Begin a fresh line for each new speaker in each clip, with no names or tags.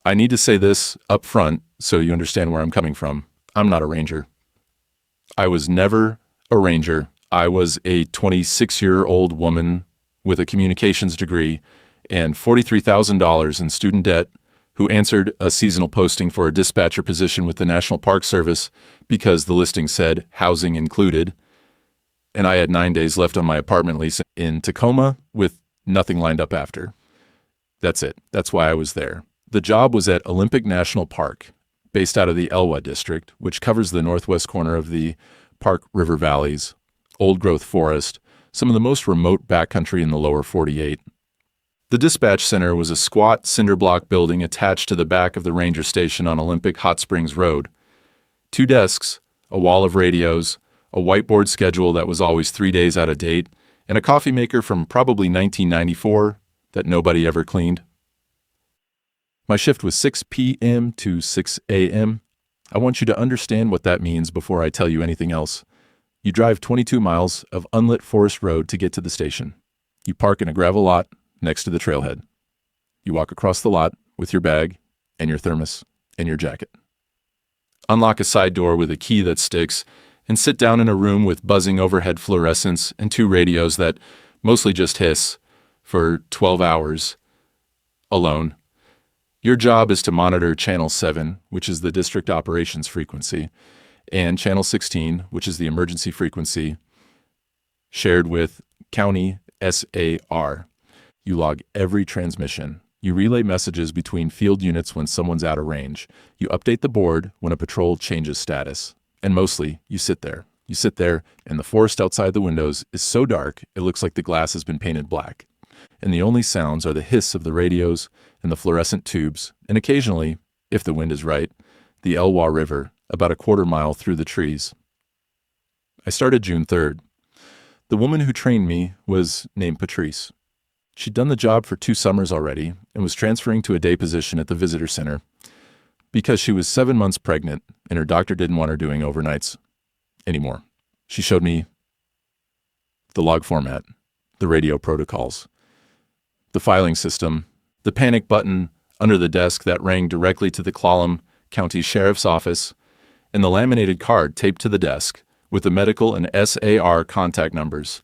I need to say this up front so you understand where I'm coming from. I'm not a ranger. I was never a ranger. I was a 26-year-old woman with a communications degree and $43,000 in student debt who answered a seasonal posting for a dispatcher position with the National Park Service because the listing said housing included, and I had 9 days left on my apartment lease in Tacoma with nothing lined up after. That's it. That's why I was there. The job was at Olympic National Park, based out of the Elwha district, which covers the northwest corner of the Park River Valleys, old-growth forest, some of the most remote backcountry in the lower 48. The dispatch center was a squat cinder block building attached to the back of the ranger station on Olympic Hot Springs Road. 2 desks, a wall of radios, a whiteboard schedule that was always 3 days out of date, and a coffee maker from probably 1994 that nobody ever cleaned. My shift was 6 p.m. to 6 a.m. I want you to understand what that means before I tell you anything else. You drive 22 miles of unlit forest road to get to the station. You park in a gravel lot next to the trailhead. You walk across the lot with your bag and your thermos and your jacket. Unlock a side door with a key that sticks and sit down in a room with buzzing overhead fluorescents and 2 radios that mostly just hiss for 12 hours alone. Your job is to monitor Channel 7, which is the district operations frequency, and Channel 16, which is the emergency frequency, shared with County SAR. You log every transmission. You relay messages between field units when someone's out of range. You update the board when a patrol changes status. And mostly, you sit there. You sit there, and the forest outside the windows is so dark it looks like the glass has been painted black. And the only sounds are the hiss of the radios and the fluorescent tubes, and occasionally, if the wind is right, the Elwha River, about a quarter mile through the trees. I started June 3rd. The woman who trained me was named Patrice. She'd done the job for 2 summers already and was transferring to a day position at the visitor center because she was 7 months pregnant and her doctor didn't want her doing overnights anymore. She showed me the log format, the radio protocols, the filing system, the panic button under the desk that rang directly to the Clallam County Sheriff's Office, and the laminated card taped to the desk with the medical and SAR contact numbers.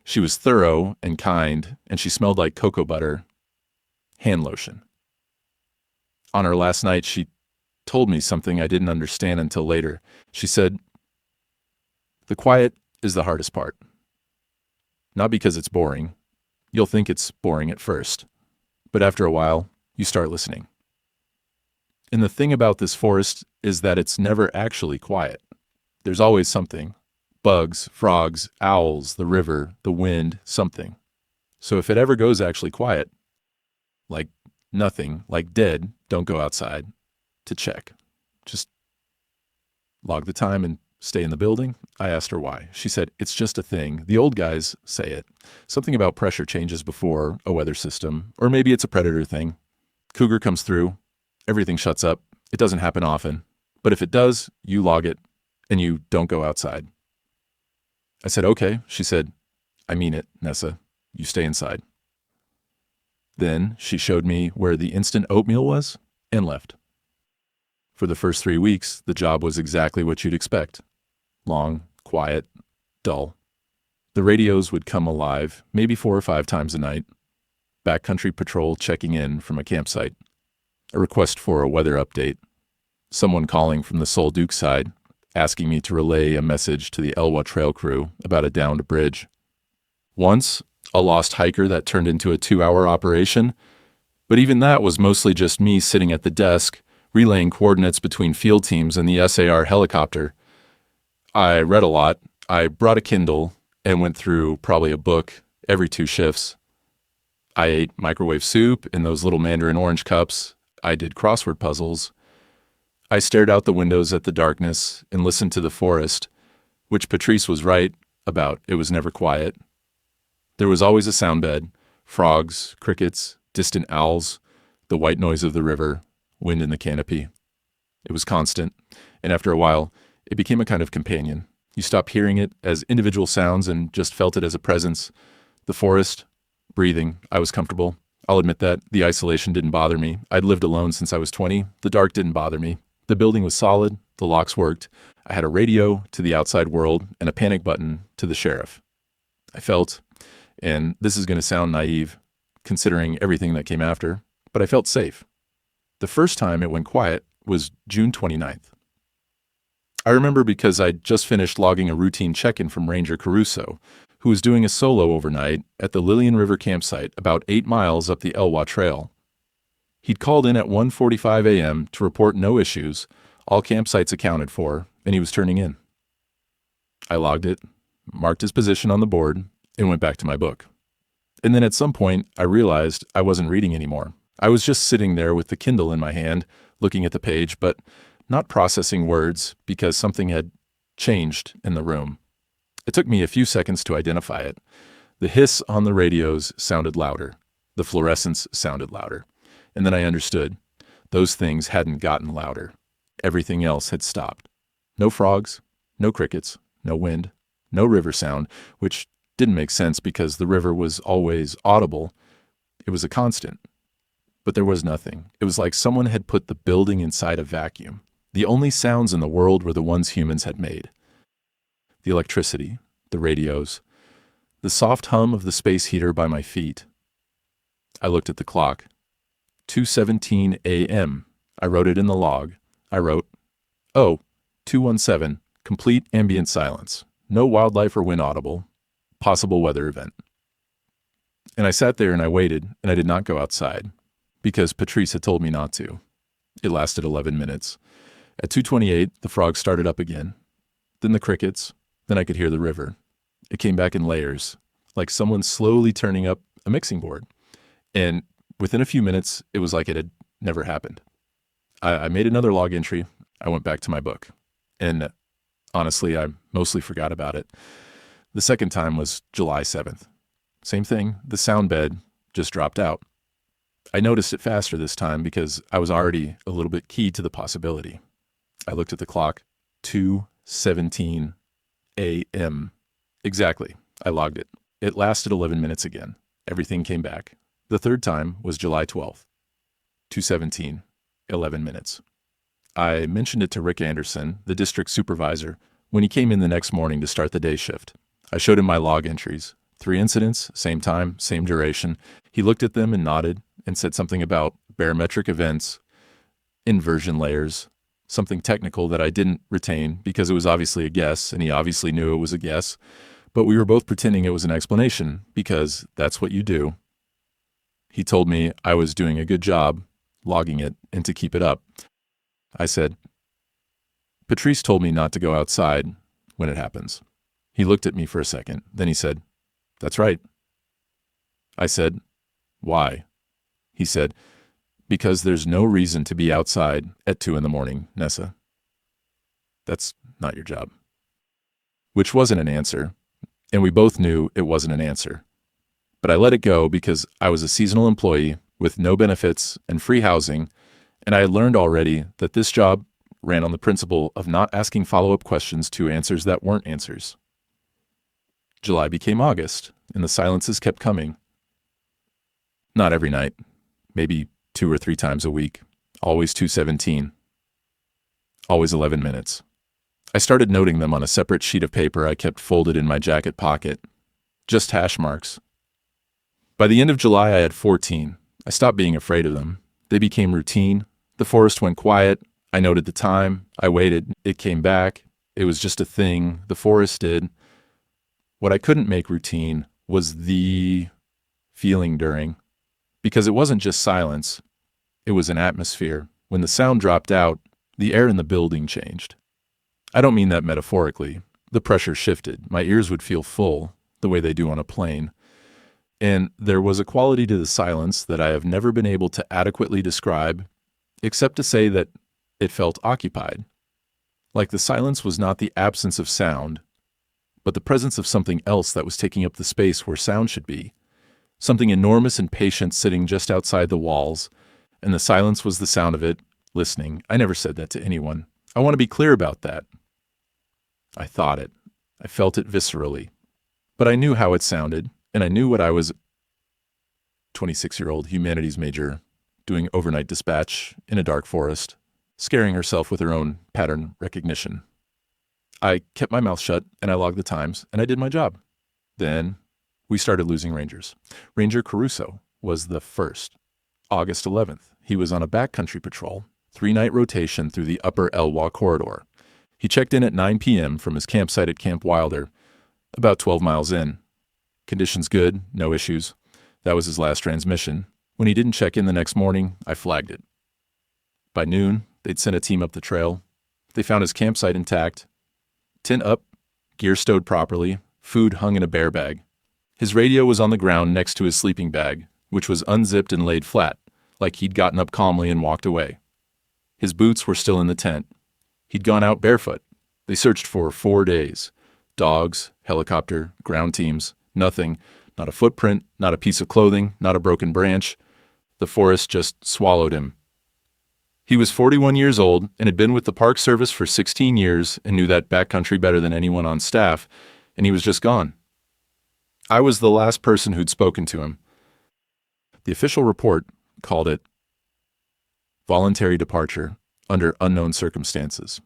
She was thorough and kind, and she smelled like cocoa butter, hand lotion. On her last night, she told me something I didn't understand until later. She said, "The quiet is the hardest part. Not because it's boring. You'll think it's boring at first. But after a while, you start listening. And the thing about this forest is that it's never actually quiet. There's always something. Bugs, frogs, owls, the river, the wind, something. So if it ever goes actually quiet, like nothing, like dead, don't go outside to check. Just log the time and stay in the building." I asked her why. She said, "It's just a thing. The old guys say it. Something about pressure changes before a weather system, or maybe it's a predator thing. Cougar comes through, everything shuts up. It doesn't happen often. But if it does, you log it, and you don't go outside." I said, "Okay." She said, "I mean it, Nessa. You stay inside." Then she showed me where the instant oatmeal was and left. For the first 3 weeks, the job was exactly what you'd expect. Long, quiet, dull. The radios would come alive, maybe 4 or 5 times a night. Backcountry patrol checking in from a campsite. A request for a weather update. Someone calling from the Sol Duke side, asking me to relay a message to the Elwha Trail crew about a downed bridge. Once, a lost hiker that turned into a 2-hour operation, but even that was mostly just me sitting at the desk, relaying coordinates between field teams and the SAR helicopter. I read a lot. I brought a Kindle and went through probably a book every 2 shifts. I ate microwave soup in those little mandarin orange cups. I did crossword puzzles. I stared out the windows at the darkness and listened to the forest, which Patrice was right about. It was never quiet. There was always a sound bed, frogs, crickets, distant owls, the white noise of the river, wind in the canopy. It was constant, and after a while, it became a kind of companion. You stopped hearing it as individual sounds and just felt it as a presence. The forest, breathing, I was comfortable. I'll admit that the isolation didn't bother me. I'd lived alone since I was 20. The dark didn't bother me. The building was solid. The locks worked. I had a radio to the outside world and a panic button to the sheriff. I felt, and this is going to sound naive considering everything that came after, but I felt safe. The first time it went quiet was June 29th. I remember because I'd just finished logging a routine check-in from Ranger Caruso, who was doing a solo overnight at the Lillian River campsite about 8 miles up the Elwha Trail. He'd called in at 1:45 a.m. to report no issues, all campsites accounted for, and he was turning in. I logged it, marked his position on the board, and went back to my book. And then at some point, I realized I wasn't reading anymore. I was just sitting there with the Kindle in my hand, looking at the page, but not processing words because something had changed in the room. It took me a few seconds to identify it. The hiss on the radios sounded louder. The fluorescence sounded louder. And then I understood. Those things hadn't gotten louder. Everything else had stopped. No frogs, no crickets, no wind, no river sound, which didn't make sense because the river was always audible. It was a constant. But there was nothing. It was like someone had put the building inside a vacuum. The only sounds in the world were the ones humans had made. The electricity, the radios, the soft hum of the space heater by my feet. I looked at the clock. 2:17 a.m. I wrote it in the log. I wrote, 217, complete ambient silence. No wildlife or wind audible. Possible weather event. And I sat there and I waited, and I did not go outside, because Patrice had told me not to. It lasted 11 minutes. At 2:28, the frogs started up again. Then the crickets. Then I could hear the river. It came back in layers, like someone slowly turning up a mixing board. And within a few minutes, it was like it had never happened. I made another log entry. I went back to my book. And honestly, I mostly forgot about it. The second time was July 7th. Same thing, the sound bed just dropped out. I noticed it faster this time because I was already a little bit keyed to the possibility. I looked at the clock, 2:17 a.m. Exactly, I logged it. It lasted 11 minutes again. Everything came back. The third time was July 12th, 2:17, 11 minutes. I mentioned it to Rick Anderson, the district supervisor, when he came in the next morning to start the day shift. I showed him my log entries. 3 incidents, same time, same duration. He looked at them and nodded and said something about barometric events, inversion layers, something technical that I didn't retain because it was obviously a guess, and he obviously knew it was a guess, but we were both pretending it was an explanation because that's what you do. He told me I was doing a good job logging it and to keep it up. I said, Patrice told me not to go outside when it happens. He looked at me for a second. Then he said, that's right. I said, why? He said, because there's no reason to be outside at 2 a.m, Nessa. That's not your job. Which wasn't an answer, and we both knew it wasn't an answer. But I let it go because I was a seasonal employee with no benefits and free housing, and I had learned already that this job ran on the principle of not asking follow-up questions to answers that weren't answers. July became August, and the silences kept coming. Not every night, maybe 2 or 3 times a week, always 2:17, always 11 minutes. I started noting them on a separate sheet of paper I kept folded in my jacket pocket, just hash marks. By the end of July, I had 14. I stopped being afraid of them. They became routine. The forest went quiet. I noted the time. I waited. It came back. It was just a thing. The forest did. What I couldn't make routine was the feeling during, because it wasn't just silence. It was an atmosphere. When the sound dropped out, the air in the building changed. I don't mean that metaphorically. The pressure shifted. My ears would feel full, the way they do on a plane. And there was a quality to the silence that I have never been able to adequately describe, except to say that it felt occupied. Like the silence was not the absence of sound, but the presence of something else that was taking up the space where sound should be. Something enormous and patient sitting just outside the walls, and the silence was the sound of it, listening. I never said that to anyone. I want to be clear about that. I thought it. I felt it viscerally. But I knew how it sounded, and I knew what I was 26-year-old humanities major, doing overnight dispatch in a dark forest, scaring herself with her own pattern recognition. I kept my mouth shut, and I logged the times, and I did my job. Then we started losing rangers. Ranger Caruso was the first. August 11th, he was on a backcountry patrol, 3-night rotation through the upper Elwha corridor. He checked in at 9 p.m. from his campsite at Camp Wilder, about 12 miles in. Conditions good, no issues. That was his last transmission. When he didn't check in the next morning, I flagged it. By noon, they'd sent a team up the trail. They found his campsite intact. Tent up, gear stowed properly, food hung in a bear bag. His radio was on the ground next to his sleeping bag, which was unzipped and laid flat, like he'd gotten up calmly and walked away. His boots were still in the tent. He'd gone out barefoot. They searched for 4 days. Dogs, helicopter, ground teams, nothing. Not a footprint, not a piece of clothing, not a broken branch. The forest just swallowed him. He was 41 years old and had been with the Park Service for 16 years and knew that backcountry better than anyone on staff, and he was just gone. I was the last person who'd spoken to him. The official report called it voluntary departure under unknown circumstances,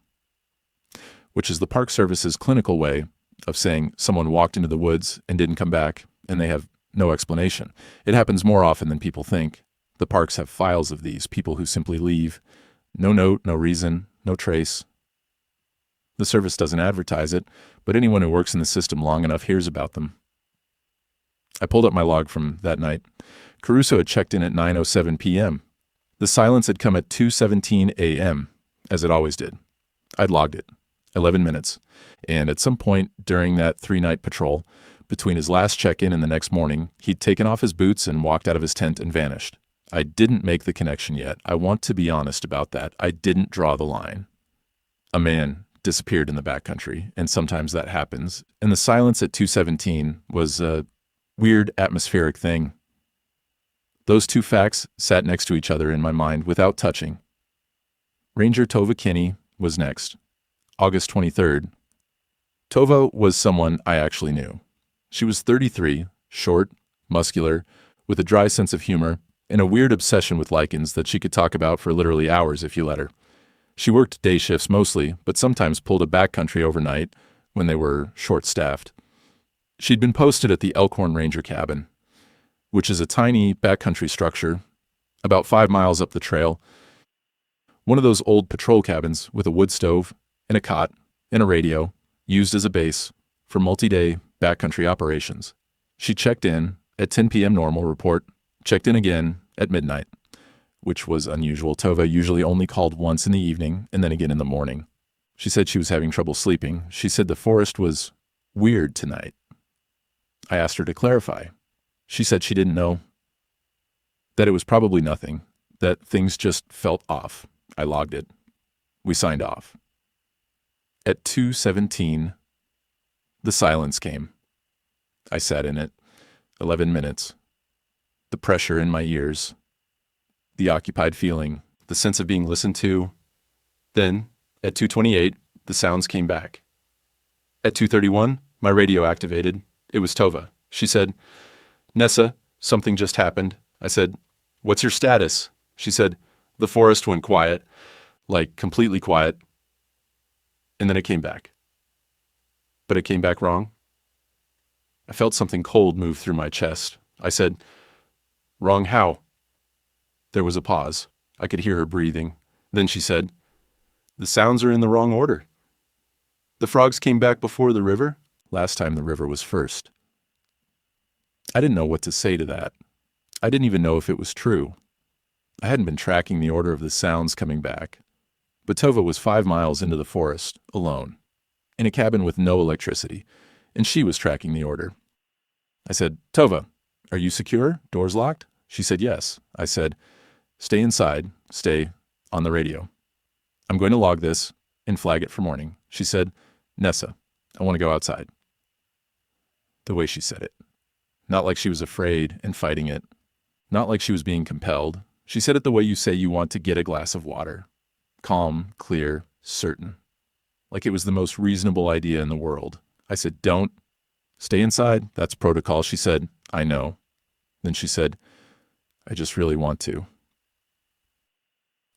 which is the Park Service's clinical way of saying someone walked into the woods and didn't come back, and they have no explanation. It happens more often than people think. The parks have files of these, people who simply leave. No note, no reason, no trace. The service doesn't advertise it, but anyone who works in the system long enough hears about them. I pulled up my log from that night. Caruso had checked in at 9:07 p.m. The silence had come at 2:17 a.m., as it always did. I'd logged it, 11 minutes, and at some point during that 3-night patrol, between his last check-in and the next morning, he'd taken off his boots and walked out of his tent and vanished. I didn't make the connection yet. I want to be honest about that. I didn't draw the line. A man disappeared in the backcountry, and sometimes that happens, and the silence at 2:17 was a weird atmospheric thing. Those two facts sat next to each other in my mind without touching. Ranger Tova Kinney was next. August 23rd. Tova was someone I actually knew. She was 33, short, muscular, with a dry sense of humor, and a weird obsession with lichens that she could talk about for literally hours if you let her. She worked day shifts mostly, but sometimes pulled a backcountry overnight when they were short-staffed. She'd been posted at the Elkhorn Ranger Cabin, which is a tiny backcountry structure about 5 miles up the trail. One of those old patrol cabins with a wood stove and a cot and a radio, used as a base for multi-day backcountry operations. She checked in at 10 p.m. normal report, checked in again at midnight, which was unusual. Tova usually only called once in the evening and then again in the morning. She said she was having trouble sleeping. She said the forest was weird tonight. I asked her to clarify. She said she didn't know, that it was probably nothing, that things just felt off. I logged it. We signed off. At 2:17, the silence came. I sat in it, 11 minutes. The pressure in my ears, the occupied feeling, the sense of being listened to. Then, at 2:28, the sounds came back. At 2:31, my radio activated. It was Tova. She said, "Nessa, something just happened." I said, "What's your status?" She said, "The forest went quiet, like completely quiet." And then it came back. But it came back wrong. I felt something cold move through my chest. I said, "Wrong how?" There was a pause. I could hear her breathing. Then she said, "The sounds are in the wrong order. The frogs came back before the river. Last time the river was first." I didn't know what to say to that. I didn't even know if it was true. I hadn't been tracking the order of the sounds coming back. But Tova was 5 miles into the forest, alone, in a cabin with no electricity, and she was tracking the order. I said, "Tova, are you secure? Doors locked?" She said, "Yes." I said, "Stay inside. Stay on the radio. I'm going to log this and flag it for morning." She said, "Nessa, I want to go outside." The way she said it. Not like she was afraid and fighting it. Not like she was being compelled. She said it the way you say you want to get a glass of water. Calm, clear, certain. Like it was the most reasonable idea in the world. I said, "Don't. Stay inside. That's protocol." She said, "I know." Then she said, I just really want to.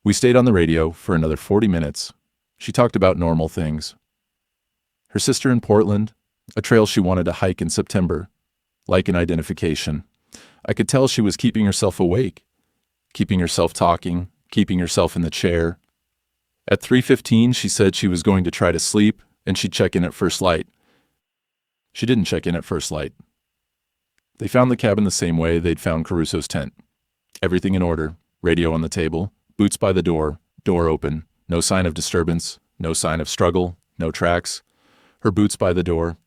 We stayed on the radio for another 40 minutes. She talked about normal things. Her sister in Portland, a trail she wanted to hike in September, like an identification. I could tell she was keeping herself awake, keeping herself talking, keeping herself in the chair. At 3:15, she said she was going to try to sleep and she'd check in at first light. She didn't check in at first light. They found the cabin the same way they'd found Caruso's tent. Everything in order, radio on the table, boots by the door, door open, no sign of disturbance, no sign of struggle, no tracks. Her boots by the door.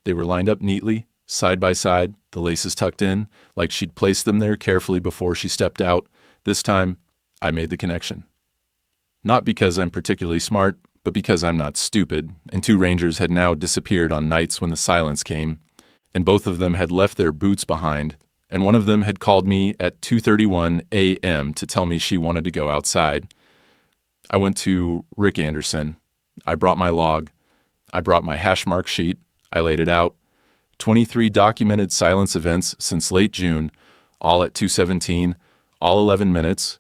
They were lined up neatly, side by side, the laces tucked in, like she'd placed them there carefully before she stepped out. This time, I made the connection. Not because I'm particularly smart, but because I'm not stupid, and 2 rangers had now disappeared on nights when the silence came, and both of them had left their boots behind, and one of them had called me at 2:31 a.m. to tell me she wanted to go outside. I went to Rick Anderson. I brought my log. I brought my hash mark sheet. I laid it out. 23 documented silence events since late June, all at 2:17, all 11 minutes,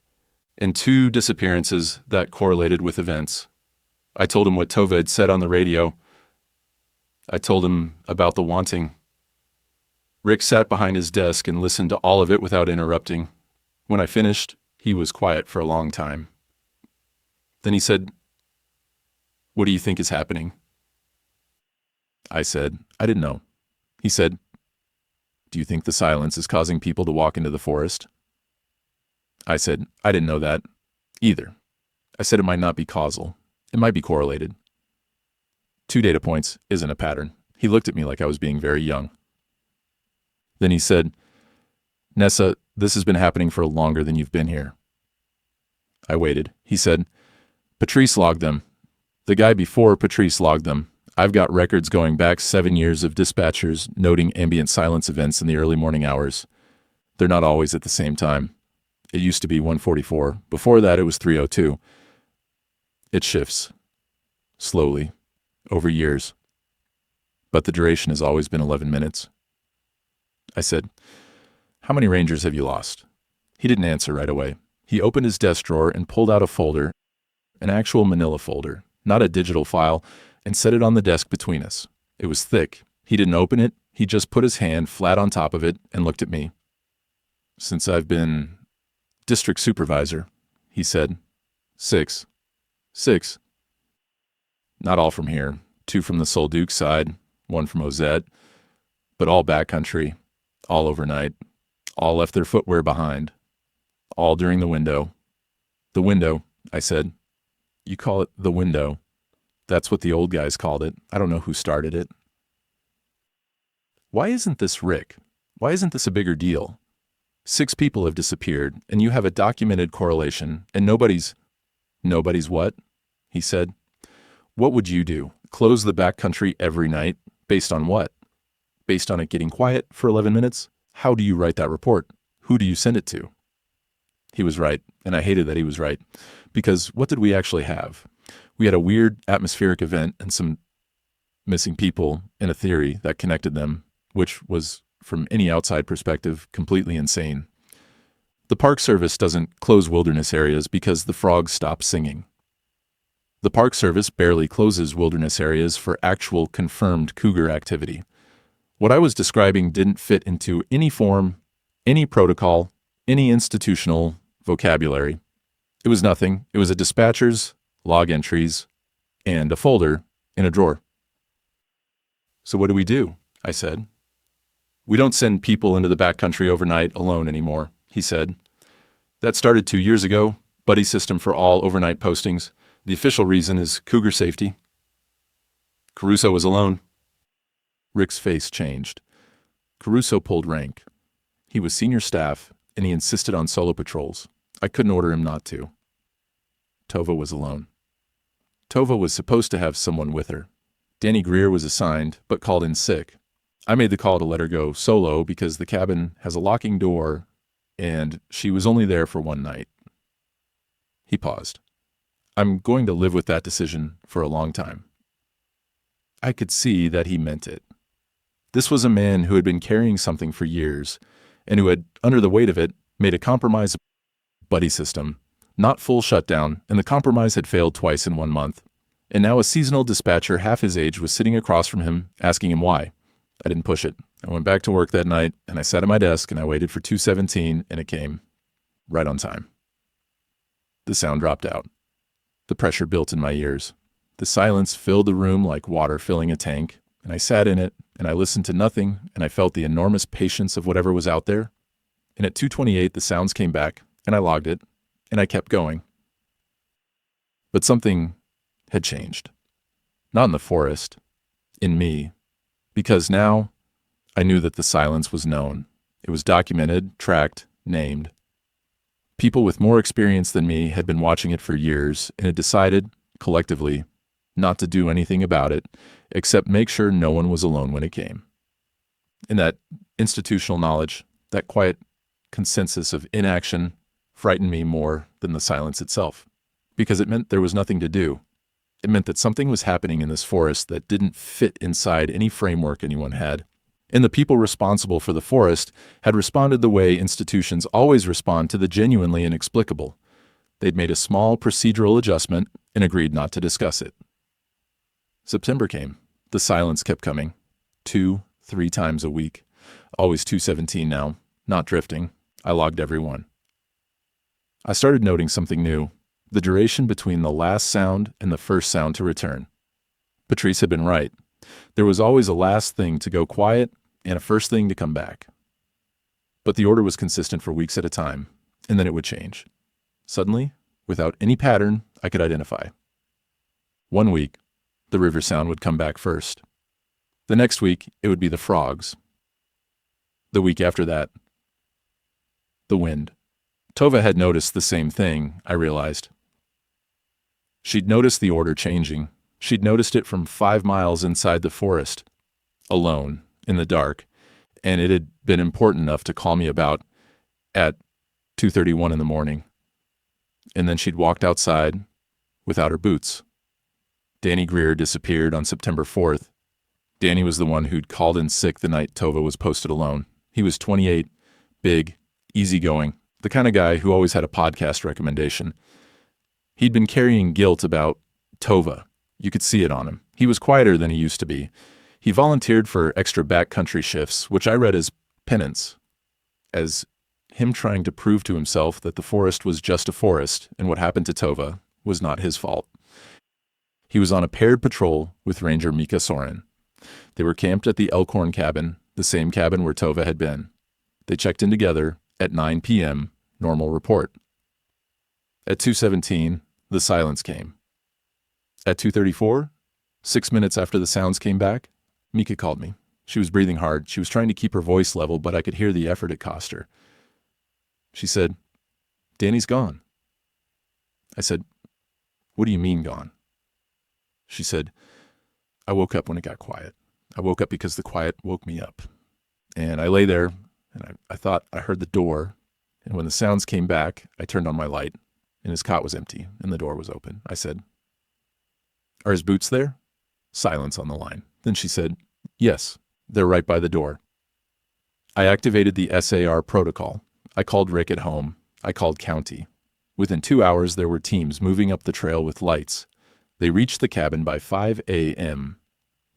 and 2 disappearances that correlated with events. I told him what Tova had said on the radio. I told him about the wanting. Rick sat behind his desk and listened to all of it without interrupting. When I finished, he was quiet for a long time. Then he said, "What do you think is happening?" I said, "I didn't know." He said, "Do you think the silence is causing people to walk into the forest?" I said, "I didn't know that either." I said it might not be causal. It might be correlated. 2 data points isn't a pattern. He looked at me like I was being very young. Then he said, "Nessa, this has been happening for longer than you've been here." I waited. He said, "Patrice logged them. The guy before Patrice logged them. I've got records going back 7 years of dispatchers noting ambient silence events in the early morning hours. They're not always at the same time. It used to be 1:44. Before that, it was 3:02. It shifts. Slowly. Over years. But the duration has always been 11 minutes. I said, "How many rangers have you lost?" He didn't answer right away. He opened his desk drawer and pulled out a folder, an actual manila folder, not a digital file, and set it on the desk between us. It was thick. He didn't open it. He just put his hand flat on top of it and looked at me. "Since I've been district supervisor," he said. Six. Not all from here. 2 from the Solduke side, 1 from Ozette, but all backcountry, all overnight, all left their footwear behind, all during the window. The window, I said. You call it the window. That's what the old guys called it. I don't know who started it. Why isn't this Rick? Why isn't this a bigger deal? 6 people have disappeared, and you have a documented correlation, and nobody's what? He said. What would you do? Close the backcountry every night? Based on what? Based on it getting quiet for 11 minutes? How do you write that report? Who do you send it to? He was right, and I hated that he was right. Because what did we actually have? We had a weird atmospheric event and some missing people in a theory that connected them, which was, from any outside perspective, completely insane. The Park Service doesn't close wilderness areas because the frogs stop singing. The Park Service barely closes wilderness areas for actual confirmed cougar activity. What I was describing didn't fit into any form, any protocol, any institutional vocabulary. It was nothing. It was a dispatcher's log entries and a folder in a drawer. So what do? I said. We don't send people into the backcountry overnight alone anymore, he said. That started 2 years ago, buddy system for all overnight postings. The official reason is cougar safety. Caruso was alone. Rick's face changed. Caruso pulled rank. He was senior staff, and he insisted on solo patrols. I couldn't order him not to. Tova was alone. Tova was supposed to have someone with her. Danny Greer was assigned, but called in sick. I made the call to let her go solo because the cabin has a locking door, and she was only there for 1 night. He paused. I'm going to live with that decision for a long time. I could see that he meant it. This was a man who had been carrying something for years, and who had, under the weight of it, made a compromise buddy system, not full shutdown, and the compromise had failed twice in 1 month. And now a seasonal dispatcher half his age was sitting across from him, asking him why. I didn't push it. I went back to work that night, and I sat at my desk, and I waited for 2:17, and it came. Right on time. The sound dropped out. The pressure built in my ears. The silence filled the room like water filling a tank, and I sat in it, and I listened to nothing, and I felt the enormous patience of whatever was out there. And at 2:28, the sounds came back, and I logged it, and I kept going. But something had changed. Not in the forest, in me. Because now, I knew that the silence was known. It was documented, tracked, named. People with more experience than me had been watching it for years and had decided, collectively, not to do anything about it, except make sure no one was alone when it came. And that institutional knowledge, that quiet consensus of inaction, frightened me more than the silence itself, because it meant there was nothing to do. It meant that something was happening in this forest that didn't fit inside any framework anyone had. And the people responsible for the forest had responded the way institutions always respond to the genuinely inexplicable. They'd made a small procedural adjustment and agreed not to discuss it. September came. The silence kept coming. 2, 3 times a week. Always 2:17 now. Not drifting. I logged every one. I started noting something new. The duration between the last sound and the first sound to return. Patrice had been right. There was always a last thing to go quiet and a first thing to come back. But the order was consistent for weeks at a time, and then it would change. Suddenly, without any pattern I could identify. 1 week, the river sound would come back first. The next week, it would be the frogs. The week after that, the wind. Tova had noticed the same thing, I realized. She'd noticed the order changing. She'd noticed it from 5 miles inside the forest, alone, in the dark, and it had been important enough to call me about at 2:31 in the morning. And then she'd walked outside without her boots. Danny Greer disappeared on September 4th. Danny was the one who'd called in sick the night Tova was posted alone. He was 28, big, easygoing, the kind of guy who always had a podcast recommendation. He'd been carrying guilt about Tova. You could see it on him. He was quieter than he used to be. He volunteered for extra backcountry shifts, which I read as penance, as him trying to prove to himself that the forest was just a forest and what happened to Tova was not his fault. He was on a paired patrol with Ranger Mika Soren. They were camped at the Elkhorn cabin, the same cabin where Tova had been. They checked in together at 9 p.m., normal report. At 2:17, the silence came. At 2:34, 6 minutes after the sounds came back, Mika called me. She was breathing hard. She was trying to keep her voice level, but I could hear the effort it cost her. She said, "Danny's gone." I said, "What do you mean gone?" She said, "I woke up when it got quiet. I woke up because the quiet woke me up. And I lay there, and I thought I heard the door. And when the sounds came back, I turned on my light, and his cot was empty, and the door was open." I said, "Are his boots there?" Silence on the line. Then she said, "Yes, they're right by the door." I activated the SAR protocol. I called Rick at home. I called County. Within 2 hours, there were teams moving up the trail with lights. They reached the cabin by 5 a.m.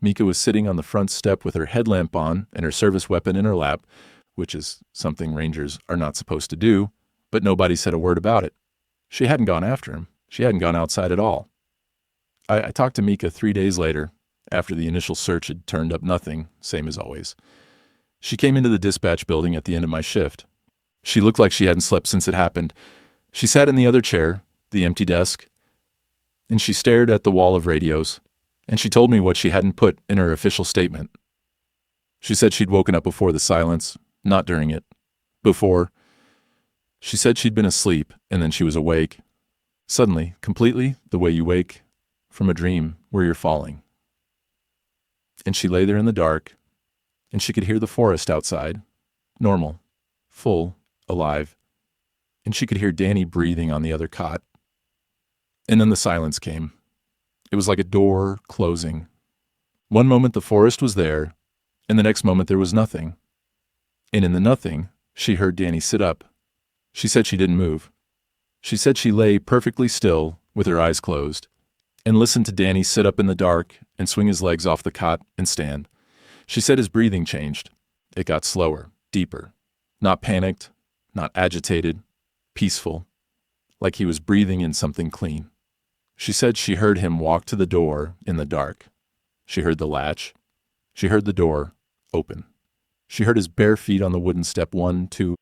Mika was sitting on the front step with her headlamp on and her service weapon in her lap, which is something rangers are not supposed to do, but nobody said a word about it. She hadn't gone after him. She hadn't gone outside at all. I talked to Mika 3 days later, after the initial search had turned up nothing, same as always. She came into the dispatch building at the end of my shift. She looked like she hadn't slept since it happened. She sat in the other chair, the empty desk, and she stared at the wall of radios, and she told me what she hadn't put in her official statement. She said she'd woken up before the silence, not during it. Before. She said she'd been asleep, and then she was awake. Suddenly, completely, the way you wake from a dream where you're falling. And she lay there in the dark, and she could hear the forest outside, normal, full, alive, and she could hear Danny breathing on the other cot. And then the silence came. It was like a door closing. One moment the forest was there, and the next moment there was nothing. And in the nothing, she heard Danny sit up, She said she didn't move. She said she lay perfectly still with her eyes closed and listened to Danny sit up in the dark and swing his legs off the cot and stand. She said his breathing changed. It got slower, deeper, not panicked, not agitated, peaceful, like he was breathing in something clean. She said she heard him walk to the door in the dark. She heard the latch. She heard the door open. She heard his bare feet on the wooden step 1, 2,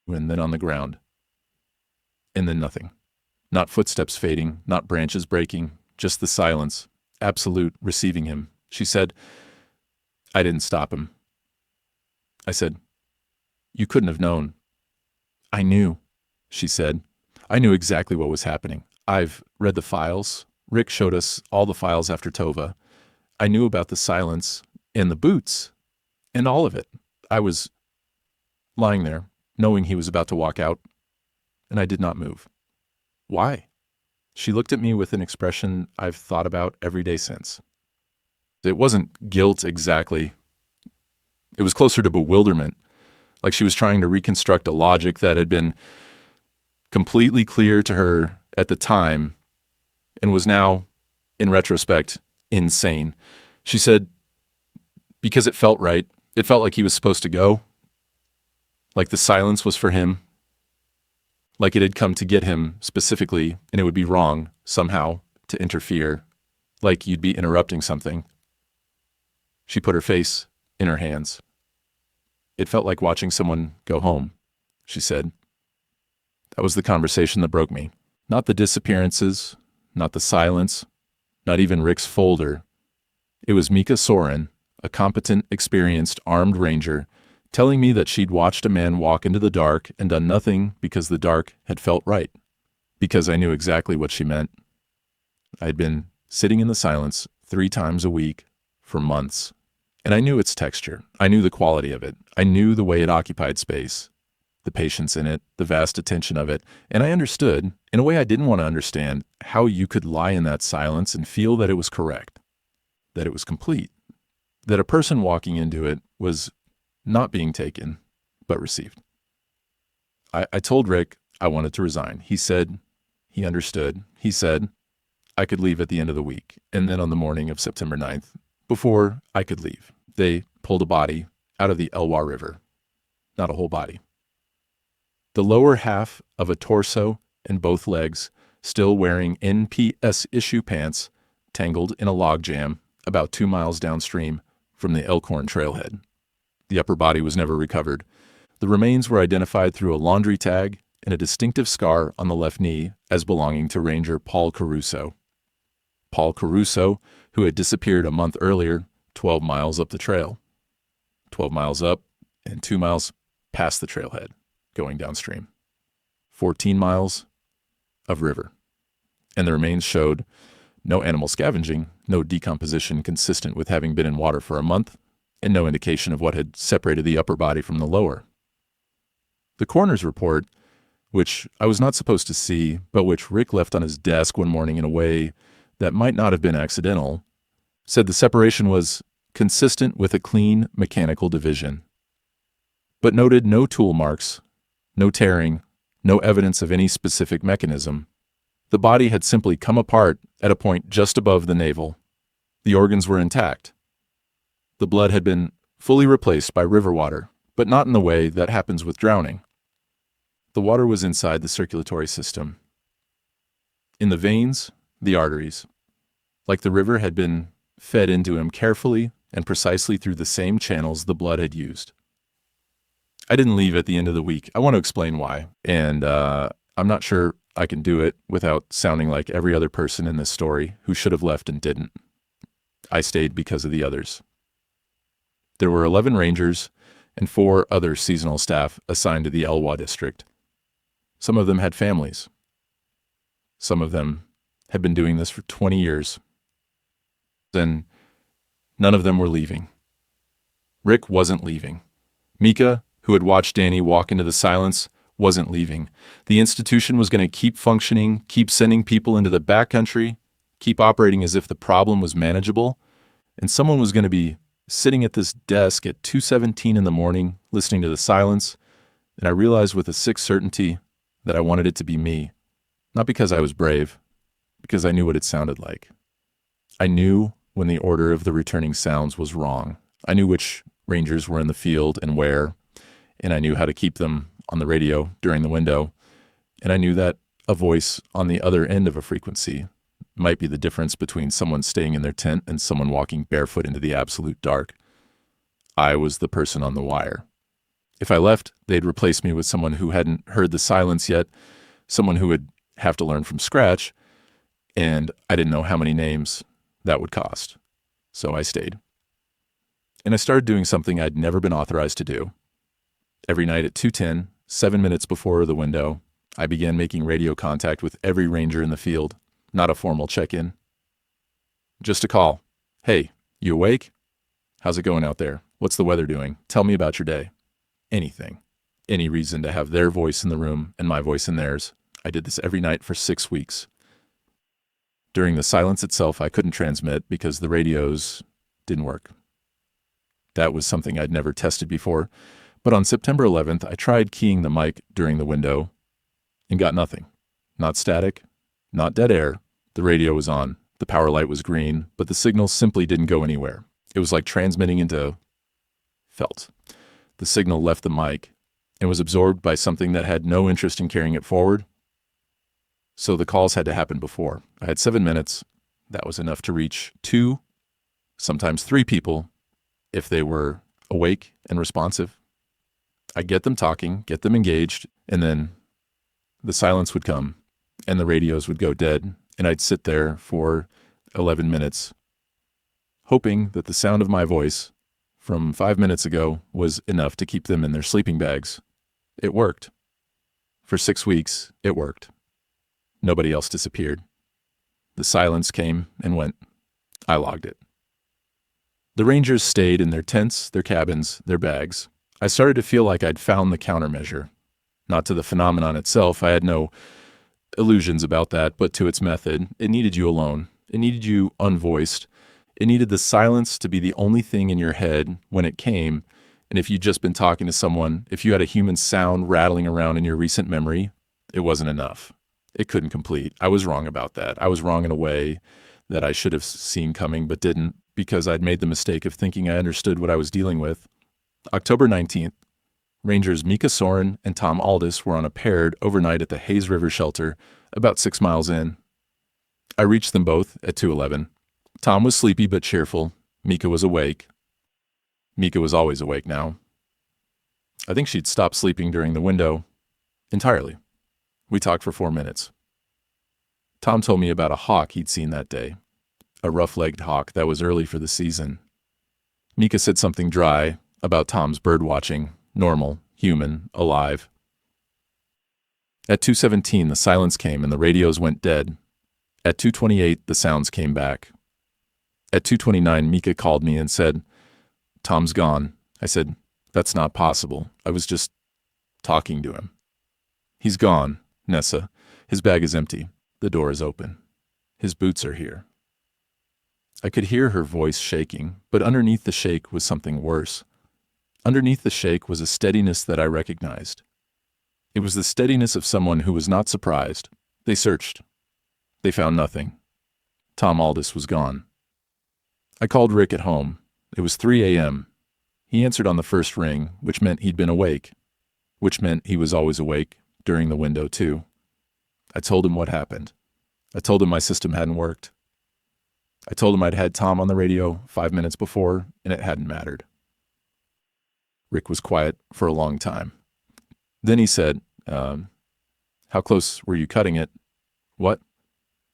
and then on the ground. And then nothing. Not footsteps fading, not branches breaking, just the silence, absolute, receiving him. She said, I didn't stop him. I said, you couldn't have known. I knew, she said. I knew exactly what was happening. I've read the files. Rick showed us all the files after Tova. I knew about the silence and the boots and all of it. I was lying there, knowing he was about to walk out, and I did not move. Why? She looked at me with an expression I've thought about every day since. It wasn't guilt exactly. It was closer to bewilderment, like she was trying to reconstruct a logic that had been completely clear to her at the time and was now, in retrospect, insane. She said, because it felt right. It felt like he was supposed to go, like the silence was for him, like it had come to get him specifically, and it would be wrong, somehow, to interfere, like you'd be interrupting something. She put her face in her hands. It felt like watching someone go home, she said. That was the conversation that broke me. Not the disappearances, not the silence, not even Rick's folder. It was Mika Soren, a competent, experienced, armed ranger, telling me that she'd watched a man walk into the dark and done nothing because the dark had felt right. Because I knew exactly what she meant. I'd been sitting in the silence 3 times a week for months. And I knew its texture. I knew the quality of it. I knew the way it occupied space, the patience in it, the vast attention of it. And I understood, in a way I didn't want to understand, how you could lie in that silence and feel that it was correct, that it was complete, that a person walking into it was not being taken, but received. I told Rick I wanted to resign. He said he understood. He said I could leave at the end of the week. And then on the morning of September 9th, before I could leave, they pulled a body out of the Elwha River. Not a whole body. The lower half of a torso and both legs, still wearing NPS issue pants, tangled in a log jam about 2 miles downstream from the Elkhorn trailhead. The upper body was never recovered. The remains were identified through a laundry tag and a distinctive scar on the left knee as belonging to Ranger Paul Caruso. Paul Caruso, who had disappeared a month earlier, 12 miles up the trail. 12 miles up and 2 miles past the trailhead, going downstream. 14 miles of river. And the remains showed no animal scavenging, no decomposition consistent with having been in water for a month, and no indication of what had separated the upper body from the lower. The coroner's report, which I was not supposed to see, but which Rick left on his desk one morning in a way that might not have been accidental, said the separation was consistent with a clean mechanical division, but noted no tool marks, no tearing, no evidence of any specific mechanism. The body had simply come apart at a point just above the navel. The organs were intact. The blood had been fully replaced by river water, but not in the way that happens with drowning. The water was inside the circulatory system. In the veins, the arteries, like the river had been fed into him carefully and precisely through the same channels the blood had used. I didn't leave at the end of the week. I want to explain why, and I'm not sure I can do it without sounding like every other person in this story who should have left and didn't. I stayed because of the others. There were 11 rangers and 4 other seasonal staff assigned to the Elwha district. Some of them had families. Some of them had been doing this for 20 years. And none of them were leaving. Rick wasn't leaving. Mika, who had watched Danny walk into the silence, wasn't leaving. The institution was going to keep functioning, keep sending people into the backcountry, keep operating as if the problem was manageable, and someone was going to be sitting at this desk at 2:17 in the morning, listening to the silence, and I realized with a sick certainty that I wanted it to be me, not because I was brave, because I knew what it sounded like. I knew when the order of the returning sounds was wrong. I knew which rangers were in the field and where, and I knew how to keep them on the radio during the window, and I knew that a voice on the other end of a frequency might be the difference between someone staying in their tent and someone walking barefoot into the absolute dark. I was the person on the wire. If I left, they'd replace me with someone who hadn't heard the silence yet, someone who would have to learn from scratch, and I didn't know how many names that would cost. So I stayed. And I started doing something I'd never been authorized to do. Every night at 2:10, 7 minutes before the window, I began making radio contact with every ranger in the field, not a formal check-in. Just a call. Hey, you awake? How's it going out there? What's the weather doing? Tell me about your day. Anything. Any reason to have their voice in the room and my voice in theirs. I did this every night for 6 weeks. During the silence itself, I couldn't transmit because the radios didn't work. That was something I'd never tested before, but on September 11th, I tried keying the mic during the window and got nothing. Not static, not dead air. The radio was on. The power light was green, but the signal simply didn't go anywhere. It was like transmitting into felt. The signal left the mic and was absorbed by something that had no interest in carrying it forward. So the calls had to happen before. I had 7 minutes. That was enough to reach 2, sometimes 3 people if they were awake and responsive. I'd get them talking, get them engaged, and then the silence would come and the radios would go dead, and I'd sit there for 11 minutes, hoping that the sound of my voice from 5 minutes ago was enough to keep them in their sleeping bags. It worked. For 6 weeks, it worked. Nobody else disappeared. The silence came and went. I logged it. The rangers stayed in their tents, their cabins, their bags. I started to feel like I'd found the countermeasure. Not to the phenomenon itself. I had no illusions about that, but to its method. It needed you alone. It needed you unvoiced. It needed the silence to be the only thing in your head when it came. And if you'd just been talking to someone, if you had a human sound rattling around in your recent memory, it wasn't enough. It couldn't complete. I was wrong about that. I was wrong in a way that I should have seen coming but didn't, because I'd made the mistake of thinking I understood what I was dealing with. October 19th, Rangers Mika Soren and Tom Aldis were on a paired overnight at the Hayes River Shelter, about 6 miles in. I reached them both at 2:11. Tom was sleepy but cheerful. Mika was awake. Mika was always awake now. I think she'd stopped sleeping during the window entirely. We talked for 4 minutes. Tom told me about a hawk he'd seen that day, a rough-legged hawk that was early for the season. Mika said something dry about Tom's bird watching, normal, human, alive. At 2:17, the silence came and the radios went dead. At 2:28, the sounds came back. At 2:29, Mika called me and said, "Tom's gone." I said, "That's not possible. I was just talking to him." "He's gone, Nessa. His bag is empty. The door is open. His boots are here." I could hear her voice shaking, but underneath the shake was something worse. Underneath the shake was a steadiness that I recognized. It was the steadiness of someone who was not surprised. They searched. They found nothing. Tom Aldis was gone. I called Rick at home. It was 3 a.m. He answered on the first ring, which meant he'd been awake, which meant he was always awake during the window, too. I told him what happened. I told him my system hadn't worked. I told him I'd had Tom on the radio 5 minutes before, and it hadn't mattered. Rick was quiet for a long time. Then he said, "How close were you cutting it?" "What?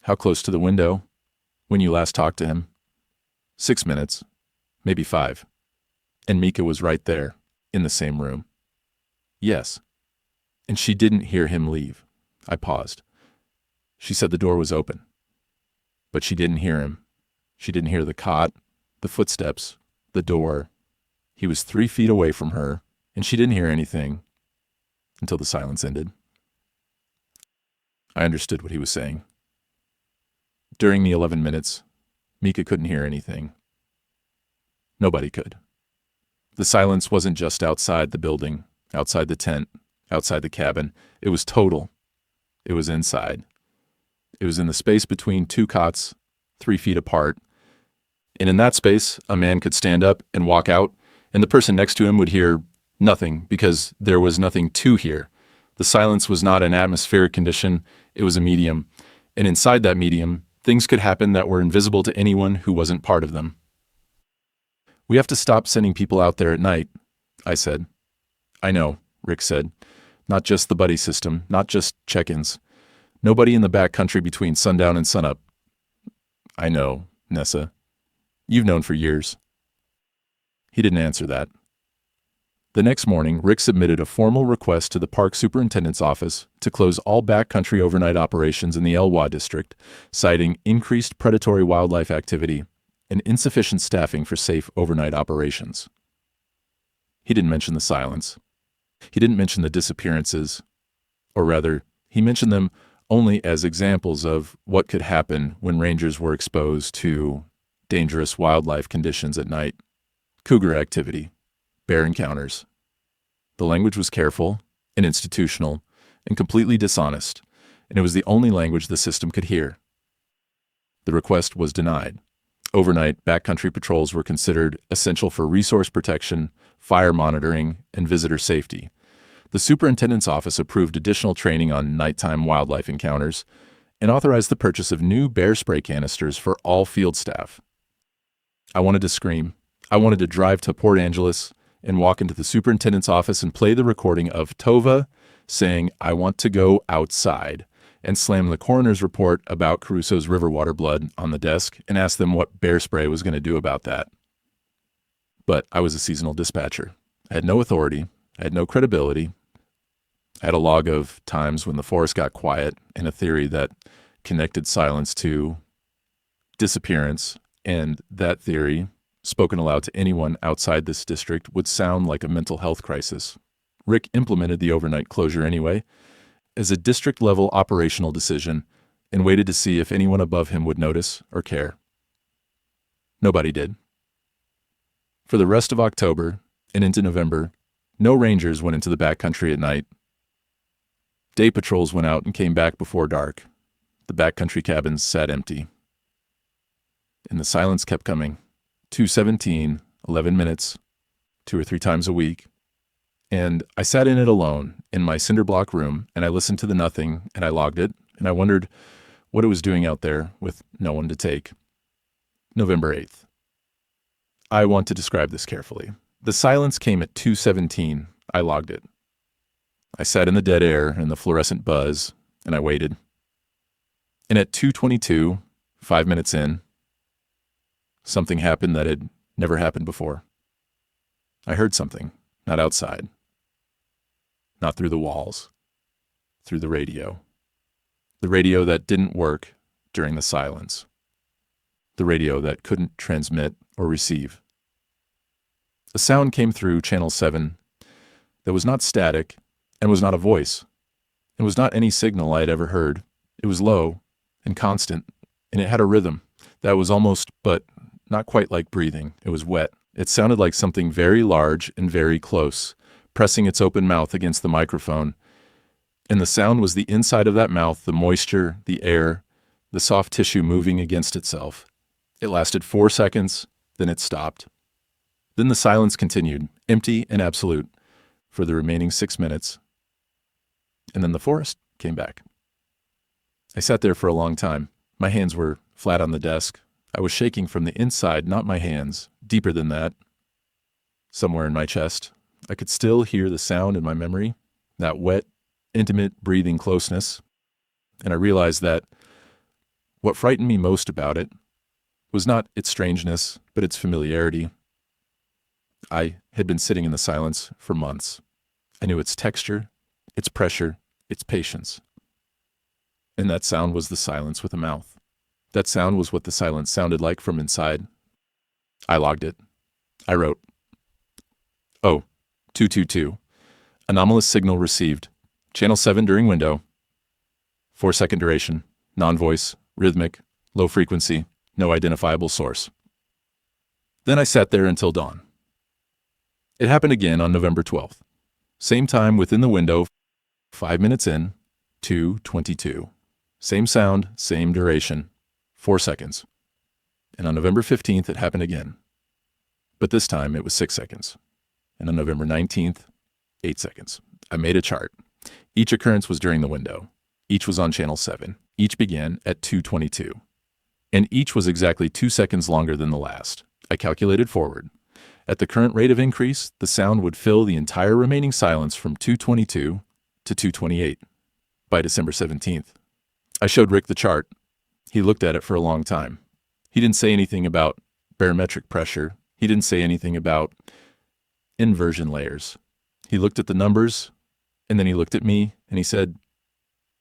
How close to the window? When you last talked to him?" 6 minutes, maybe 5. And Mika was right there, in the same room. Yes. And she didn't hear him leave. I paused. She said the door was open. But she didn't hear him. She didn't hear the cot, the footsteps, the door. He was 3 feet away from her, and she didn't hear anything until the silence ended. I understood what he was saying. During the 11 minutes, Mika couldn't hear anything. Nobody could. The silence wasn't just outside the building, outside the tent, outside the cabin. It was total, It was inside. It was in the space between two cots, 3 feet apart. And in that space, a man could stand up and walk out, and the person next to him would hear nothing because there was nothing to hear. The silence was not an atmospheric condition, it was a medium. And inside that medium, things could happen that were invisible to anyone who wasn't part of them. "We have to stop sending people out there at night," I said. "I know," Rick said. "Not just the buddy system, not just check-ins. Nobody in the back country between sundown and sunup." "I know, Nessa. You've known for years." He didn't answer that. The next morning, Rick submitted a formal request to the park superintendent's office to close all backcountry overnight operations in the Elwha district, citing increased predatory wildlife activity and insufficient staffing for safe overnight operations. He didn't mention the silence. He didn't mention the disappearances, or rather, he mentioned them only as examples of what could happen when rangers were exposed to dangerous wildlife conditions at night. Cougar activity, bear encounters. The language was careful and institutional and completely dishonest, and it was the only language the system could hear. The request was denied. Overnight backcountry patrols were considered essential for resource protection, fire monitoring, and visitor safety. The superintendent's office approved additional training on nighttime wildlife encounters and authorized the purchase of new bear spray canisters for all field staff. I wanted to scream. I wanted to drive to Port Angeles and walk into the superintendent's office and play the recording of Tova saying, "I want to go outside," and slam the coroner's report about Caruso's river water blood on the desk and ask them what bear spray was going to do about that. But I was a seasonal dispatcher. I had no authority. I had no credibility. I had a log of times when the forest got quiet and a theory that connected silence to disappearance, and that theory, spoken aloud to anyone outside this district, would sound like a mental health crisis. Rick implemented the overnight closure anyway, as a district-level operational decision, and waited to see if anyone above him would notice or care. Nobody did. For the rest of October and into November, no rangers went into the backcountry at night. Day patrols went out and came back before dark. The backcountry cabins sat empty. And the silence kept coming. 2:17, 11 minutes, 2 or 3 times a week. And I sat in it alone in my cinder block room, and I listened to the nothing, and I logged it, and I wondered what it was doing out there with no one to take. November 8th. I want to describe this carefully. The silence came at 2:17. I logged it. I sat in the dead air and the fluorescent buzz, and I waited. And at 2:22, 5 minutes in, something happened that had never happened before. I heard something, not outside, not through the walls, through the radio. The radio that didn't work during the silence. The radio that couldn't transmit or receive. A sound came through channel 7 that was not static and was not a voice. It was not any signal I had ever heard. It was low and constant, and it had a rhythm that was almost, but not quite like breathing. It was wet. It sounded like something very large and very close, pressing its open mouth against the microphone. And the sound was the inside of that mouth, the moisture, the air, the soft tissue moving against itself. It lasted 4 seconds, then it stopped. Then the silence continued, empty and absolute, for the remaining 6 minutes. And then the forest came back. I sat there for a long time. My hands were flat on the desk. I was shaking from the inside, not my hands, deeper than that. Somewhere in my chest, I could still hear the sound in my memory, that wet, intimate breathing closeness. And I realized that what frightened me most about it was not its strangeness, but its familiarity. I had been sitting in the silence for months. I knew its texture, its pressure, its patience. And that sound was the silence with a mouth. That sound was what the silence sounded like from inside. I logged it. I wrote, "Oh, 222. Anomalous signal received. Channel 7 during window. 4-second duration. Non-voice, rhythmic, low frequency, no identifiable source." Then I sat there until dawn. It happened again on November 12th. Same time within the window, 5 minutes in, 2:22. Same sound, same duration, 4 seconds. And on November 15th, it happened again. But this time, it was 6 seconds. And on November 19th, 8 seconds. I made a chart. Each occurrence was during the window. Each was on channel 7. Each began at 2:22. And each was exactly 2 seconds longer than the last. I calculated forward. At the current rate of increase, the sound would fill the entire remaining silence from 2:22 to 2:28 by December 17th. I showed Rick the chart. He looked at it for a long time. He didn't say anything about barometric pressure. He didn't say anything about inversion layers. He looked at the numbers, and then he looked at me, and he said,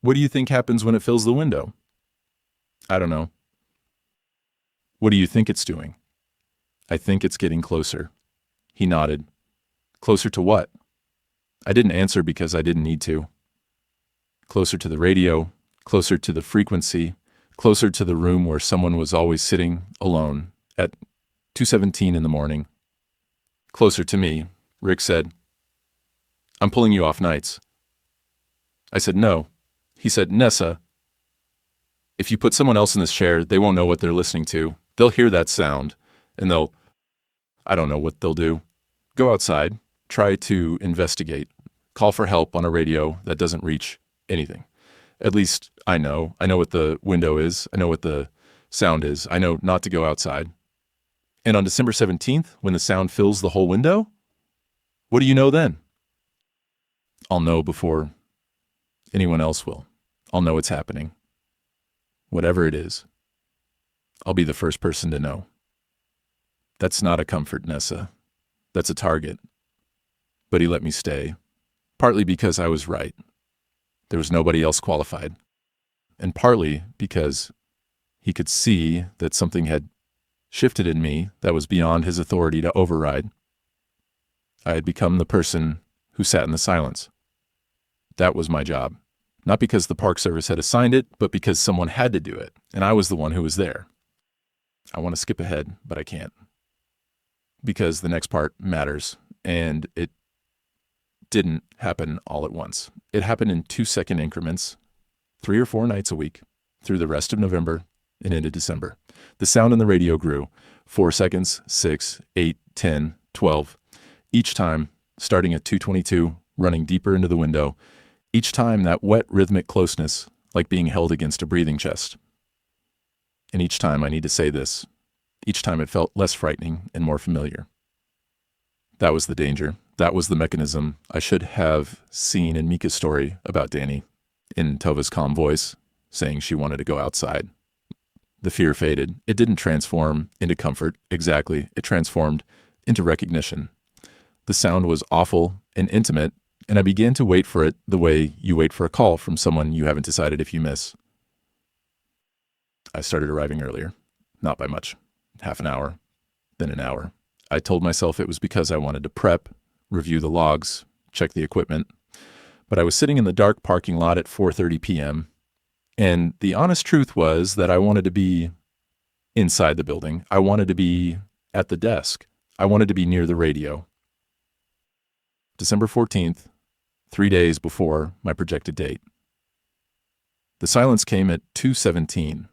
"What do you think happens when it fills the window?" "I don't know." "What do you think it's doing?" "I think it's getting closer." He nodded. "Closer to what?" I didn't answer because I didn't need to. Closer to the radio, closer to the frequency, closer to the room where someone was always sitting alone at 2:17 in the morning. Closer to me, Rick said, "I'm pulling you off nights." I said, "No." He said, "Nessa, if you put someone else in this chair, they won't know what they're listening to. They'll hear that sound, and I don't know what they'll do. Go outside, try to investigate, call for help on a radio that doesn't reach anything. At least I know what the window is. I know what the sound is. I know not to go outside." And on December 17th, when the sound fills the whole window, what do you know then? I'll know before anyone else will. I'll know it's happening. Whatever it is, I'll be the first person to know. That's not a comfort, Nessa. That's a target. But he let me stay, partly because I was right. There was nobody else qualified. And partly because he could see that something had shifted in me that was beyond his authority to override. I had become the person who sat in the silence. That was my job. Not because the Park Service had assigned it, but because someone had to do it, and I was the one who was there. I want to skip ahead, but I can't. Because the next part matters, and it didn't happen all at once. It happened in 2-second increments, 3 or 4 nights a week, through the rest of November and into December. The sound on the radio grew, 4 seconds, 6, 8, 10, 12. Each time, starting at 2:22, running deeper into the window. Each time that wet rhythmic closeness, like being held against a breathing chest. And each time, I need to say this, each time it felt less frightening and more familiar. That was the danger. That was the mechanism I should have seen in Mika's story about Danny, in Tova's calm voice, saying she wanted to go outside. The fear faded. It didn't transform into comfort, exactly. It transformed into recognition. The sound was awful and intimate, and I began to wait for it the way you wait for a call from someone you haven't decided if you miss. I started arriving earlier, not by much, half an hour, then an hour. I told myself it was because I wanted to prep, review the logs, check the equipment, but I was sitting in the dark parking lot at 4:30 p.m., and the honest truth was that I wanted to be inside the building. I wanted to be at the desk. I wanted to be near the radio. December 14th, 3 days before my projected date. The silence came at 2:17.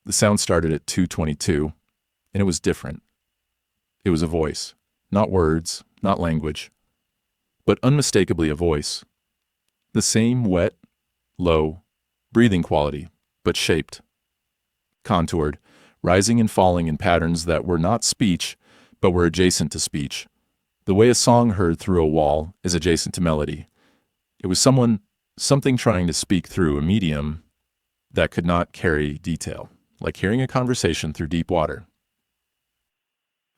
The sound started at 2:22, and it was different. It was a voice, not words, not language, but unmistakably a voice. The same wet, low, breathing quality, but shaped, contoured, rising and falling in patterns that were not speech, but were adjacent to speech. The way a song heard through a wall is adjacent to melody. It was something trying to speak through a medium that could not carry detail, like hearing a conversation through deep water.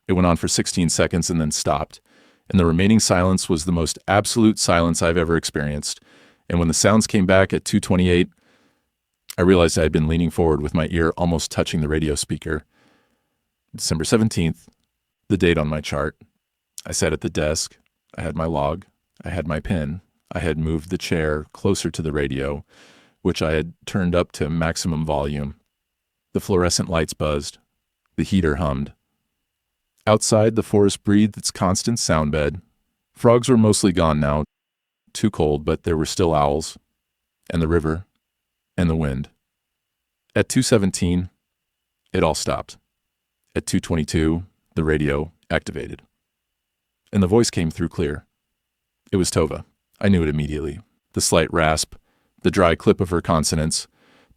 It went on for 16 seconds and then stopped, and the remaining silence was the most absolute silence I've ever experienced. And when the sounds came back at 2:28, I realized I had been leaning forward with my ear almost touching the radio speaker. December 17th, the date on my chart. I sat at the desk. I had my log. I had my pen. I had moved the chair closer to the radio, which I had turned up to maximum volume. The fluorescent lights buzzed. The heater hummed. Outside, the forest breathed its constant sound bed. Frogs were mostly gone now, too cold, but there were still owls. And the river, and the wind. At 2:17, it all stopped. At 2:22, the radio activated. And the voice came through clear. It was Tova. I knew it immediately. The slight rasp, the dry clip of her consonants,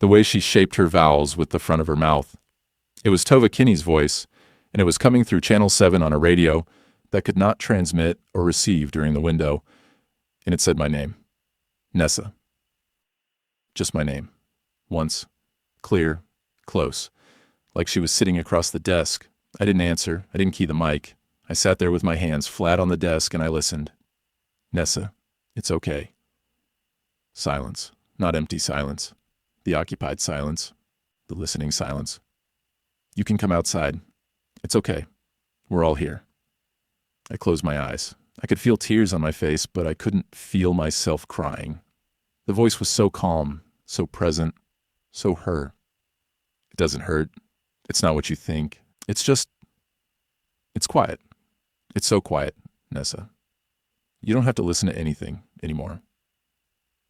the way she shaped her vowels with the front of her mouth. It was Tova Kinney's voice, and it was coming through Channel 7 on a radio that could not transmit or receive during the window, and it said my name. Nessa. Just my name. Once. Clear. Close. Like she was sitting across the desk. I didn't answer. I didn't key the mic. I sat there with my hands flat on the desk and I listened. Nessa, it's okay. Silence. Not empty silence. The occupied silence. The listening silence. You can come outside. It's okay. We're all here. I closed my eyes. I could feel tears on my face, but I couldn't feel myself crying. The voice was so calm, so present, so her. It doesn't hurt. It's not what you think. It's quiet. It's so quiet, Nessa. You don't have to listen to anything anymore.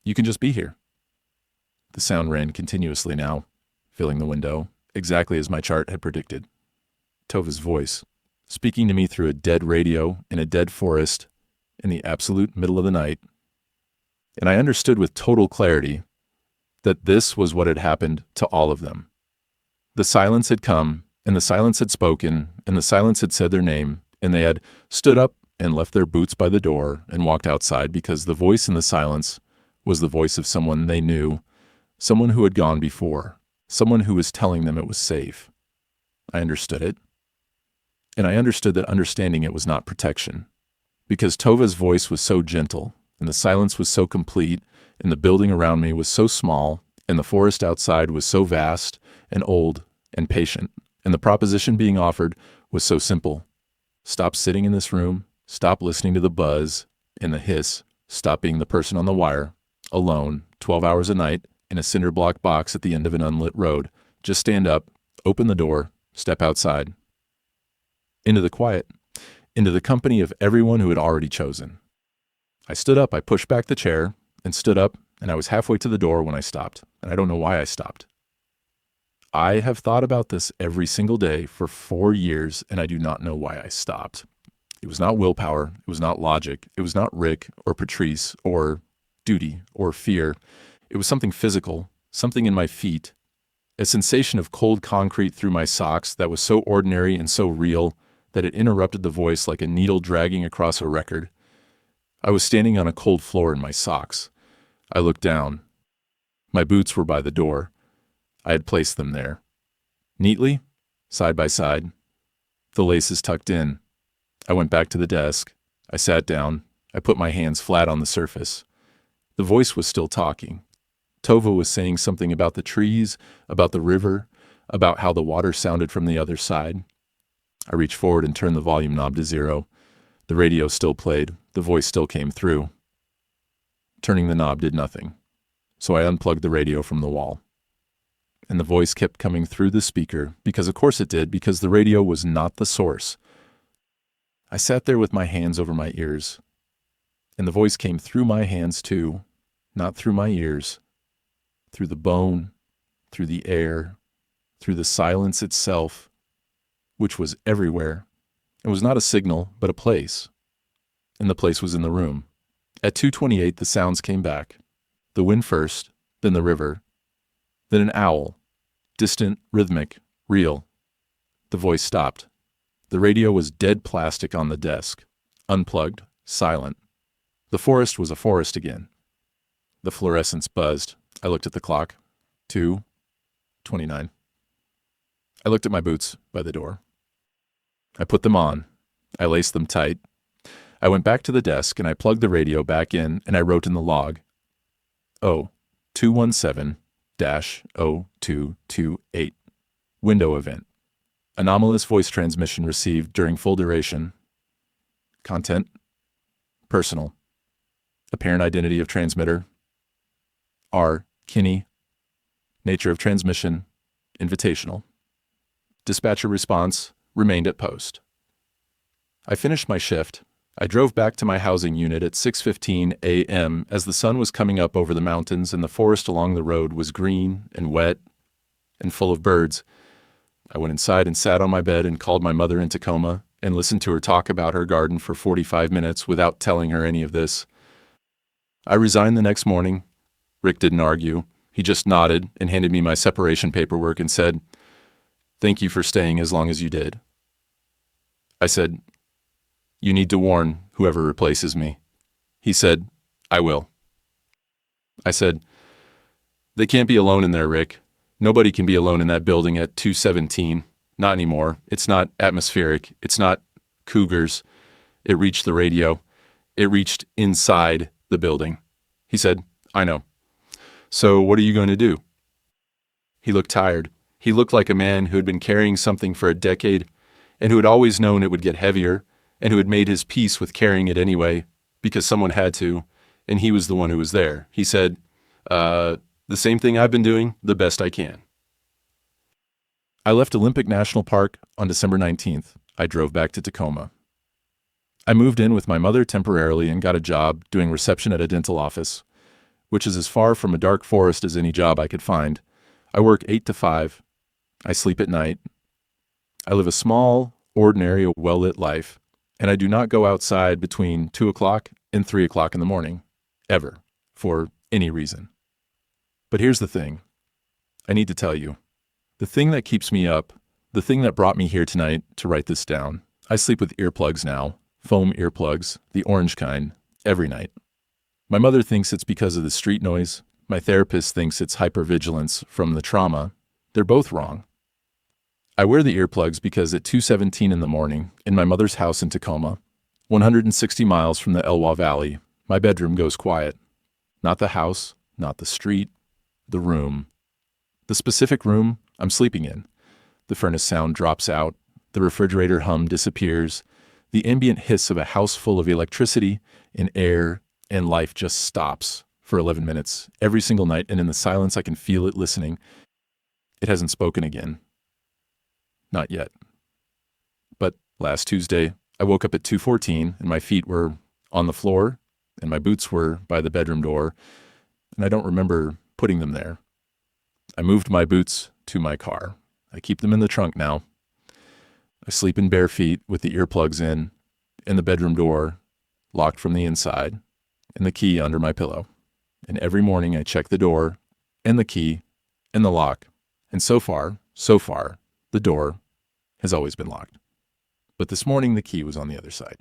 You can just be here. The sound ran continuously now, filling the window, exactly as my chart had predicted. Tova's voice, speaking to me through a dead radio in a dead forest in the absolute middle of the night. And I understood with total clarity that this was what had happened to all of them. The silence had come, and the silence had spoken, and the silence had said their name, and they had stood up and left their boots by the door and walked outside because the voice in the silence was the voice of someone they knew, someone who had gone before, someone who was telling them it was safe. I understood it. And I understood that understanding it was not protection, because Tova's voice was so gentle, and the silence was so complete, and the building around me was so small, and the forest outside was so vast and old and patient, and the proposition being offered was so simple. Stop sitting in this room, stop listening to the buzz and the hiss, stop being the person on the wire, alone, 12 hours a night, in a cinder block box at the end of an unlit road. Just stand up, open the door, step outside. Into the quiet, into the company of everyone who had already chosen. I stood up, I pushed back the chair, and stood up, and I was halfway to the door when I stopped, and I don't know why I stopped. I have thought about this every single day for 4 years, and I do not know why I stopped. It was not willpower, it was not logic, it was not Rick or Patrice or duty or fear. It was something physical, something in my feet, a sensation of cold concrete through my socks that was so ordinary and so real that it interrupted the voice like a needle dragging across a record. I was standing on a cold floor in my socks. I looked down. My boots were by the door. I had placed them there. Neatly, side by side, the laces tucked in. I went back to the desk. I sat down. I put my hands flat on the surface. The voice was still talking. Tova was saying something about the trees, about the river, about how the water sounded from the other side. I reached forward and turned the volume knob to 0. The radio still played. The voice still came through. Turning the knob did nothing, so I unplugged the radio from the wall. And the voice kept coming through the speaker, because of course it did, because the radio was not the source. I sat there with my hands over my ears, and the voice came through my hands too, not through my ears, through the bone, through the air, through the silence itself, which was everywhere. It was not a signal, but a place. And the place was in the room. At 2:28, the sounds came back. The wind first, then the river, then an owl, distant, rhythmic, real. The voice stopped. The radio was dead plastic on the desk, unplugged, silent. The forest was a forest again. The fluorescence buzzed. I looked at the clock. 2:29. I looked at my boots by the door. I put them on. I laced them tight. I went back to the desk and I plugged the radio back in and I wrote in the log, 217-0228. Window event. Anomalous voice transmission received during full duration. Content. Personal. Apparent identity of transmitter. R. Kinney. Nature of transmission. Invitational. Dispatcher response. Remained at post. I finished my shift. I drove back to my housing unit at 6:15 a.m. as the sun was coming up over the mountains and the forest along the road was green and wet and full of birds. I went inside and sat on my bed and called my mother in Tacoma and listened to her talk about her garden for 45 minutes without telling her any of this. I resigned the next morning. Rick didn't argue. He just nodded and handed me my separation paperwork and said, "Thank you for staying as long as you did." I said, "You need to warn whoever replaces me." He said, "I will." I said, "They can't be alone in there, Rick. Nobody can be alone in that building at 217. Not anymore. It's not atmospheric. It's not cougars." It reached the radio. It reached inside the building. He said, "I know. So what are you going to do?" He looked tired. He looked like a man who had been carrying something for a decade and who had always known it would get heavier and who had made his peace with carrying it anyway because someone had to, and he was the one who was there. He said, "The same thing I've been doing, the best I can." I left Olympic National Park on December 19th. I drove back to Tacoma. I moved in with my mother temporarily and got a job doing reception at a dental office, which is as far from a dark forest as any job I could find. I work 8 to 5. I sleep at night. I live a small, ordinary, well-lit life, and I do not go outside between 2 o'clock and 3 o'clock in the morning, ever, for any reason. But here's the thing. I need to tell you. The thing that keeps me up, the thing that brought me here tonight to write this down, I sleep with earplugs now, foam earplugs, the orange kind, every night. My mother thinks it's because of the street noise. My therapist thinks it's hypervigilance from the trauma. They're both wrong. I wear the earplugs because at 2:17 in the morning, in my mother's house in Tacoma, 160 miles from the Elwha Valley, my bedroom goes quiet. Not the house, not the street, the room. The specific room I'm sleeping in. The furnace sound drops out, the refrigerator hum disappears, the ambient hiss of a house full of electricity and air and life just stops for 11 minutes every single night, and in the silence I can feel it listening. It hasn't spoken again. Not yet. But last Tuesday, I woke up at 2:14 and my feet were on the floor and my boots were by the bedroom door, and I don't remember putting them there. I moved my boots to my car. I keep them in the trunk now. I sleep in bare feet with the earplugs in, and the bedroom door locked from the inside, and the key under my pillow. And every morning I check the door, and the key, and the lock. And so far, the door has always been locked. But this morning the key was on the other side.